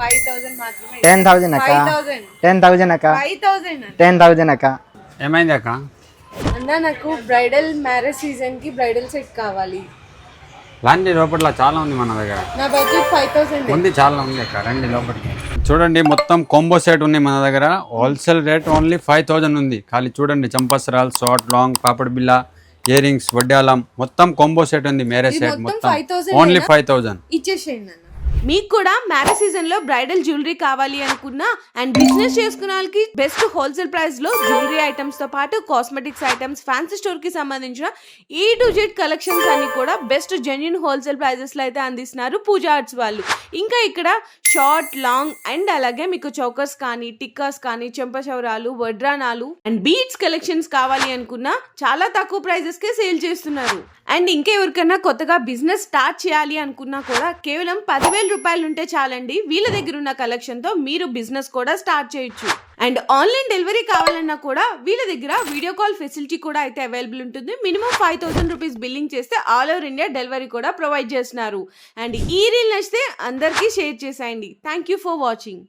5000 మాత్రమే. 10,000 అక్క. 10,000 అక్క. 10,000 అక్క. ఏమైంది అక్క? అన్న నాకు బ్రైడల్ మ్యారేజ్ సీజన్ కి బ్రైడల్ సెట్ కావాలి. లాంటి లోపల చాలా ఉంది మన దగ్గర. నా బడ్జెట్ 5000 ఉంది, చాలా ఉంది అక్క. రండి లోపలికి. చూడండి మొత్తం కాంబో సెట్ ఉంది మన దగ్గర. హోల్సేల్ రేట్ ఓన్లీ 5000 ఉంది. ఖాళీ చూడండి, చంపసరాల్, షార్ట్, లాంగ్, పాపడ్ బిల్ల, ఇయర్ రింగ్స్, వడ్డాలం మొత్తం కాంబో సెట్ ఉంది. మ్యారేజ్ సెట్ మొత్తం ఓన్లీ 5000 ఇచ్చేసేయండి అన్న. మీకు కూడా మ్యారేజ్ సీజన్ లో బ్రైడల్ జ్యువెలరీ కావాలి అనుకున్నా అండ్ బిజినెస్ చేసుకున్న వాళ్ళకి బెస్ట్ హోల్సేల్ ప్రైస్ లో జ్యువెలరీ ఐటమ్స్ తో పాటు కాస్మెటిక్స్ ఐటమ్స్, ఫ్యాన్సీ స్టోర్ కి సంబంధించిన E to Z కలెక్షన్స్ అన్ని కూడా బెస్ట్ జెన్యూన్ హోల్సేల్ ప్రైజెస్ లో అయితే అందిస్తున్నారు పూజా ఆర్ట్స్ వాళ్ళు. ఇంకా ఇక్కడ షార్ట్, లాంగ్ అండ్ అలాగే మీకు చౌకర్స్ కానీ, టిక్కాస్ కానీ, చెంపచౌరాలు, వడ్రానాలు అండ్ బీడ్స్ కలెక్షన్స్ కావాలి అనుకున్నా చాలా తక్కువ ప్రైజెస్ కే సేల్ చేస్తున్నారు. అండ్ ఇంకెవరికైనా కొత్తగా బిజినెస్ స్టార్ట్ చేయాలి అనుకున్నా కూడా కేవలం 10,000 రూపాయలు ఉంటే చాలండి. వీళ్ళ దగ్గర ఉన్న కలెక్షన్ తో మీరు బిజినెస్ కూడా స్టార్ట్ చేయొచ్చు. అండ్ ఆన్లైన్ డెలివరీ కావాలన్నా కూడా వీళ్ళ దగ్గర వీడియో కాల్ ఫెసిలిటీ కూడా అయితే అవైలబుల్ ఉంటుంది. మినిమం 5,000 రూపీస్ బిల్లింగ్ చేస్తే ఆల్ ఓవర్ ఇండియా డెలివరీ కూడా ప్రొవైడ్ చేస్తున్నారు. అండ్ ఈ రీల్ నచ్చితే అందరికీ షేర్ చేసేయండి. Thank you for watching.